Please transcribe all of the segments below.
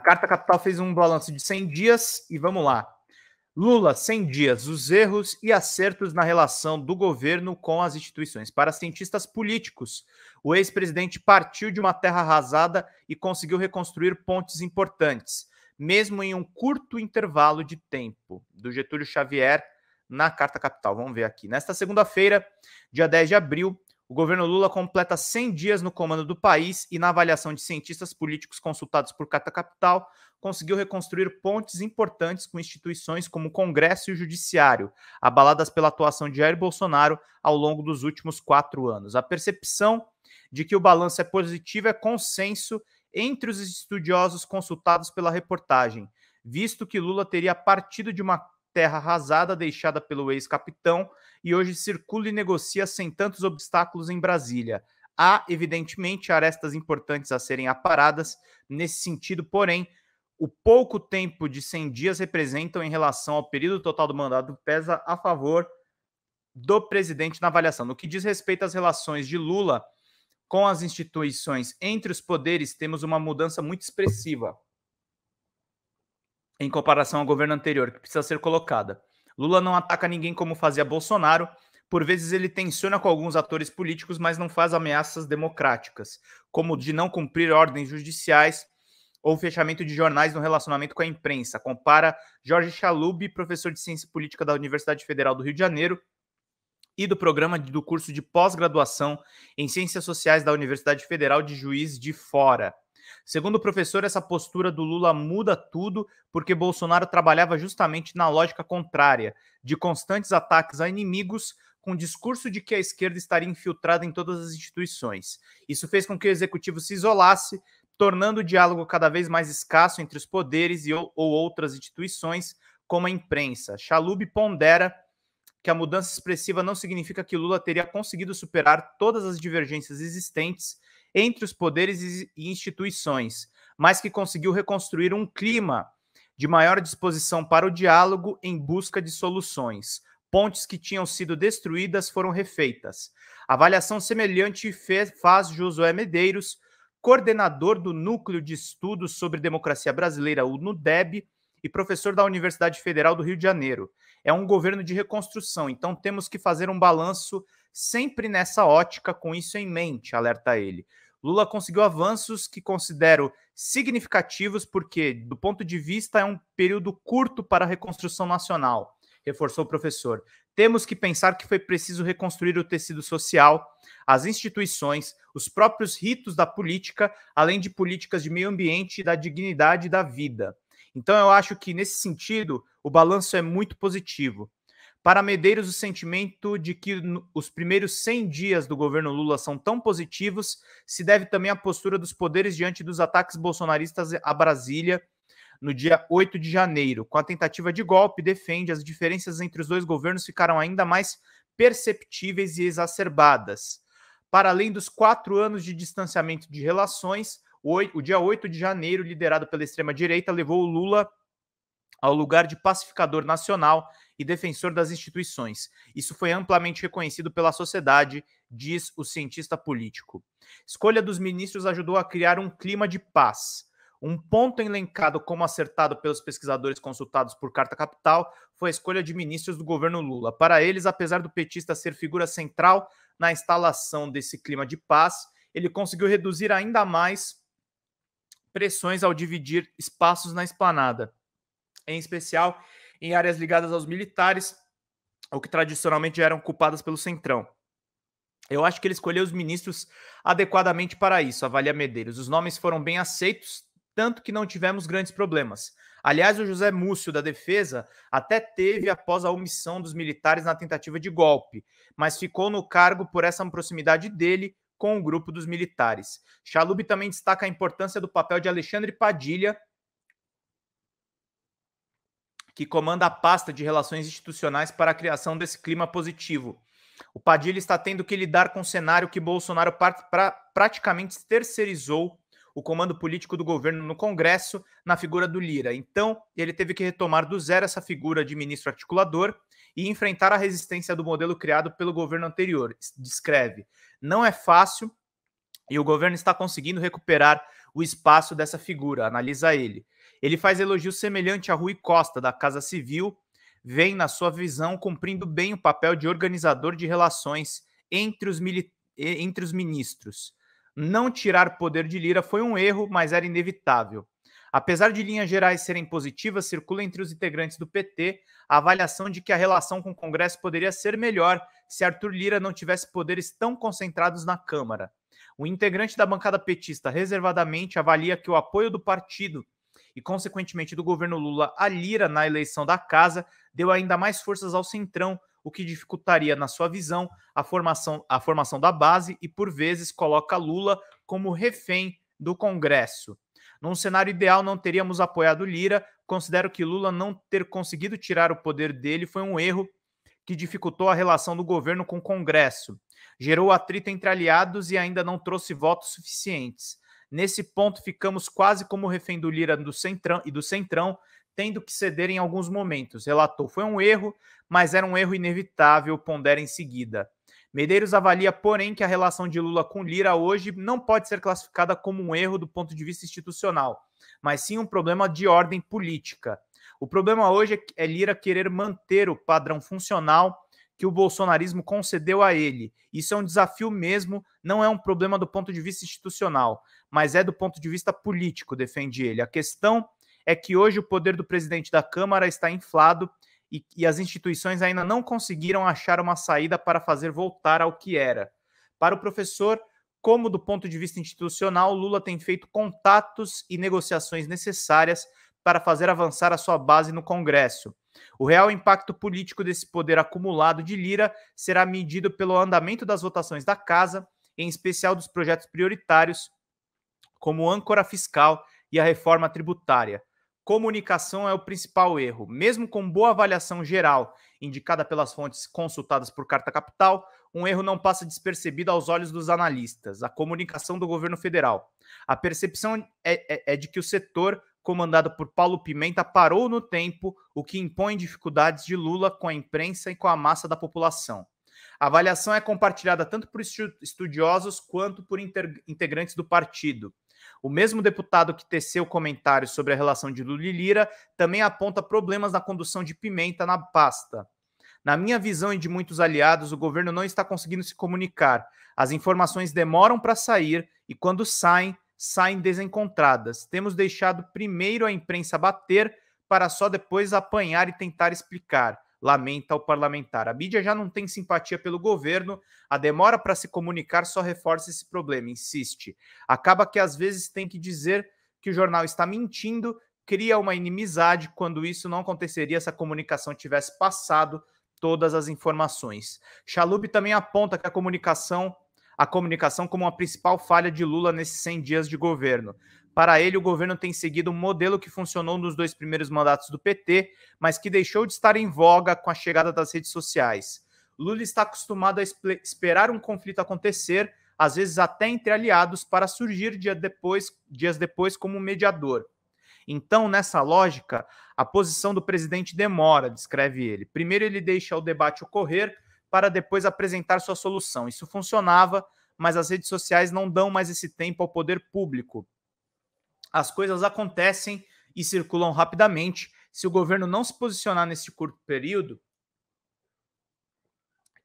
Carta Capital fez um balanço de 100 dias e vamos lá. Lula, 100 dias, os erros e acertos na relação do governo com as instituições. Para cientistas políticos, o ex-presidente partiu de uma terra arrasada e conseguiu reconstruir pontes importantes, mesmo em um curto intervalo de tempo. Do Getúlio Xavier, na Carta Capital. Vamos ver aqui. Nesta segunda-feira, dia 10 de abril, o governo Lula completa 100 dias no comando do país e, na avaliação de cientistas políticos consultados por Carta Capital, conseguiu reconstruir pontes importantes com instituições como o Congresso e o Judiciário, abaladas pela atuação de Jair Bolsonaro ao longo dos últimos 4 anos. A percepção de que o balanço é positivo é consenso entre os estudiosos consultados pela reportagem, visto que Lula teria partido de uma terra arrasada deixada pelo ex-capitão e hoje circula e negocia sem tantos obstáculos em Brasília. Há, evidentemente, arestas importantes a serem aparadas nesse sentido, porém, o pouco tempo de 100 dias representam em relação ao período total do mandato pesa a favor do presidente na avaliação. No que diz respeito às relações de Lula com as instituições entre os poderes, temos uma mudança muito expressiva em comparação ao governo anterior, que precisa ser colocada. Lula não ataca ninguém como fazia Bolsonaro. Por vezes ele tensiona com alguns atores políticos, mas não faz ameaças democráticas, como de não cumprir ordens judiciais ou fechamento de jornais no relacionamento com a imprensa. Compara Jorge Chalub, professor de Ciência Política da Universidade Federal do Rio de Janeiro e do programa do curso de pós-graduação em Ciências Sociais da Universidade Federal de Juiz de Fora. Segundo o professor, essa postura do Lula muda tudo porque Bolsonaro trabalhava justamente na lógica contrária, de constantes ataques a inimigos, com o discurso de que a esquerda estaria infiltrada em todas as instituições. Isso fez com que o executivo se isolasse, tornando o diálogo cada vez mais escasso entre os poderes ou outras instituições, como a imprensa. Chalub pondera que a mudança expressiva não significa que Lula teria conseguido superar todas as divergências existentes entre os poderes e instituições, mas que conseguiu reconstruir um clima de maior disposição para o diálogo em busca de soluções. Pontes que tinham sido destruídas foram refeitas. Avaliação semelhante faz Josué Medeiros, coordenador do Núcleo de Estudos sobre Democracia Brasileira, o NUDEB, e professor da Universidade Federal do Rio de Janeiro. É um governo de reconstrução, então temos que fazer um balanço sempre nessa ótica, com isso em mente, alerta ele. Lula conseguiu avanços que considero significativos porque, do ponto de vista, é um período curto para a reconstrução nacional, reforçou o professor. Temos que pensar que foi preciso reconstruir o tecido social, as instituições, os próprios ritos da política, além de políticas de meio ambiente, da dignidade e da vida. Então, eu acho que, nesse sentido, o balanço é muito positivo. Para Medeiros, o sentimento de que os primeiros 100 dias do governo Lula são tão positivos se deve também à postura dos poderes diante dos ataques bolsonaristas a Brasília no dia 8 de janeiro. Com a tentativa de golpe, defende, as diferenças entre os dois governos ficaram ainda mais perceptíveis e exacerbadas. Para além dos 4 anos de distanciamento de relações, o dia 8 de janeiro, liderado pela extrema-direita, levou o Lula ao lugar de pacificador nacional e defensor das instituições. Isso foi amplamente reconhecido pela sociedade, diz o cientista político. Escolha dos ministros ajudou a criar um clima de paz. Um ponto elencado como acertado pelos pesquisadores consultados por Carta Capital foi a escolha de ministros do governo Lula. Para eles, apesar do petista ser figura central na instalação desse clima de paz, ele conseguiu reduzir ainda mais pressões ao dividir espaços na esplanada, em especial em áreas ligadas aos militares, ou que tradicionalmente eram ocupadas pelo Centrão. Eu acho que ele escolheu os ministros adequadamente para isso, avalia Medeiros. Os nomes foram bem aceitos, tanto que não tivemos grandes problemas. Aliás, o José Múcio, da Defesa, até teve após a omissão dos militares na tentativa de golpe, mas ficou no cargo por essa proximidade dele com o grupo dos militares. Chalub também destaca a importância do papel de Alexandre Padilha, que comanda a pasta de relações institucionais para a criação desse clima positivo. O Padilha está tendo que lidar com um cenário que Bolsonaro praticamente terceirizou o comando político do governo no Congresso na figura do Lira. Então, ele teve que retomar do zero essa figura de ministro articulador e enfrentar a resistência do modelo criado pelo governo anterior. Descreve. Não é fácil e o governo está conseguindo recuperar o espaço dessa figura, analisa ele. Ele faz elogio semelhante a Rui Costa, da Casa Civil, vem, na sua visão, cumprindo bem o papel de organizador de relações entre os ministros. Não tirar poder de Lira foi um erro, mas era inevitável. Apesar de linhas gerais serem positivas, circula entre os integrantes do PT a avaliação de que a relação com o Congresso poderia ser melhor se Arthur Lira não tivesse poderes tão concentrados na Câmara. O integrante da bancada petista reservadamente avalia que o apoio do partido e, consequentemente, do governo Lula a Lira na eleição da Casa deu ainda mais forças ao Centrão, o que dificultaria, na sua visão, a formação da base e, por vezes, coloca Lula como refém do Congresso. Num cenário ideal, não teríamos apoiado Lira. Considero que Lula não ter conseguido tirar o poder dele foi um erro que dificultou a relação do governo com o Congresso. Gerou atrito entre aliados e ainda não trouxe votos suficientes. Nesse ponto, ficamos quase como refém do Lira e do Centrão, tendo que ceder em alguns momentos. Relatou, foi um erro, mas era um erro inevitável, pondera em seguida. Medeiros avalia, porém, que a relação de Lula com Lira hoje não pode ser classificada como um erro do ponto de vista institucional, mas sim um problema de ordem política. O problema hoje é Lira querer manter o padrão funcional que o bolsonarismo concedeu a ele. Isso é um desafio mesmo, não é um problema do ponto de vista institucional, mas é do ponto de vista político, defende ele. A questão é que hoje o poder do presidente da Câmara está inflado e as instituições ainda não conseguiram achar uma saída para fazer voltar ao que era. Para o professor, como do ponto de vista institucional, Lula tem feito contatos e negociações necessárias para fazer avançar a sua base no Congresso. O real impacto político desse poder acumulado de Lira será medido pelo andamento das votações da Casa, em especial dos projetos prioritários, como o âncora fiscal e a reforma tributária. Comunicação é o principal erro. Mesmo com boa avaliação geral, indicada pelas fontes consultadas por Carta Capital, um erro não passa despercebido aos olhos dos analistas: a comunicação do governo federal. A percepção é de que o setor comandado por Paulo Pimenta parou no tempo, o que impõe dificuldades de Lula com a imprensa e com a massa da população. A avaliação é compartilhada tanto por estudiosos quanto por integrantes do partido. O mesmo deputado que teceu comentários sobre a relação de Lula e Lira também aponta problemas na condução de Pimenta na pasta. Na minha visão e de muitos aliados, o governo não está conseguindo se comunicar. As informações demoram para sair e, quando saem desencontradas. Temos deixado primeiro a imprensa bater para só depois apanhar e tentar explicar, lamenta o parlamentar. A mídia já não tem simpatia pelo governo, a demora para se comunicar só reforça esse problema, insiste. Acaba que às vezes tem que dizer que o jornal está mentindo, cria uma inimizade, quando isso não aconteceria se a comunicação tivesse passado todas as informações. Chalub também aponta que a comunicação como a principal falha de Lula nesses 100 dias de governo. Para ele, o governo tem seguido um modelo que funcionou nos 2 primeiros mandatos do PT, mas que deixou de estar em voga com a chegada das redes sociais. Lula está acostumado a esperar um conflito acontecer, às vezes até entre aliados, para surgir dias depois como mediador. Então, nessa lógica, a posição do presidente demora, descreve ele. Primeiro ele deixa o debate ocorrer, para depois apresentar sua solução. Isso funcionava, mas as redes sociais não dão mais esse tempo ao poder público. As coisas acontecem e circulam rapidamente. Se o governo não se posicionar nesse curto período,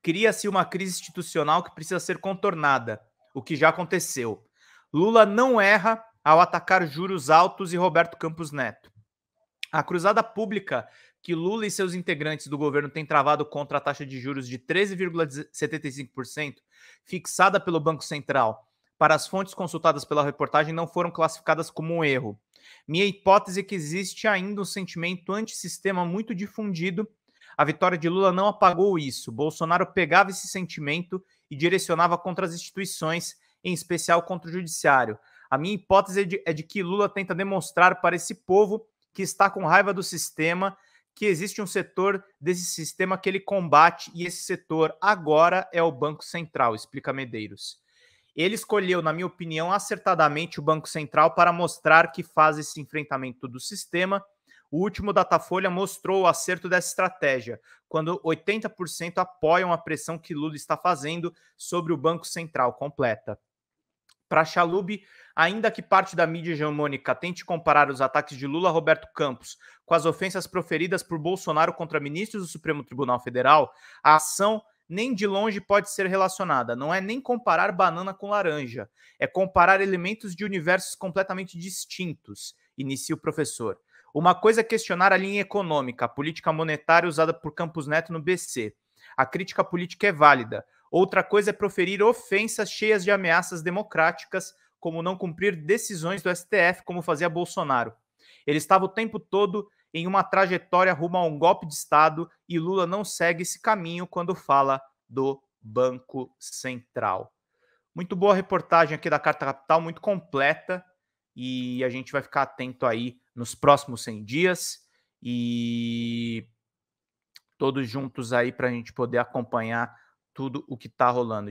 cria-se uma crise institucional que precisa ser contornada, o que já aconteceu. Lula não erra ao atacar juros altos e Roberto Campos Neto. A cruzada pública que Lula e seus integrantes do governo têm travado contra a taxa de juros de 13,75%, fixada pelo Banco Central, para as fontes consultadas pela reportagem, não foram classificadas como um erro. Minha hipótese é que existe ainda um sentimento antissistema muito difundido. A vitória de Lula não apagou isso. Bolsonaro pegava esse sentimento e direcionava contra as instituições, em especial contra o judiciário. A minha hipótese é de que Lula tenta demonstrar para esse povo que está com raiva do sistema, que existe um setor desse sistema que ele combate, e esse setor agora é o Banco Central, explica Medeiros. Ele escolheu, na minha opinião, acertadamente o Banco Central para mostrar que faz esse enfrentamento do sistema. O último Datafolha mostrou o acerto dessa estratégia, quando 80% apoiam a pressão que Lula está fazendo sobre o Banco Central, completa. Para Chalub, ainda que parte da mídia hegemônica tente comparar os ataques de Lula a Roberto Campos com as ofensas proferidas por Bolsonaro contra ministros do Supremo Tribunal Federal, a ação nem de longe pode ser relacionada. Não é nem comparar banana com laranja, é comparar elementos de universos completamente distintos, inicia o professor. Uma coisa é questionar a linha econômica, a política monetária usada por Campos Neto no BC. A crítica política é válida. Outra coisa é proferir ofensas cheias de ameaças democráticas, como não cumprir decisões do STF, como fazia Bolsonaro. Ele estava o tempo todo em uma trajetória rumo a um golpe de Estado e Lula não segue esse caminho quando fala do Banco Central. Muito boa reportagem aqui da Carta Capital, muito completa, e a gente vai ficar atento aí nos próximos 100 dias e todos juntos aí para a gente poder acompanhar tudo o que está rolando.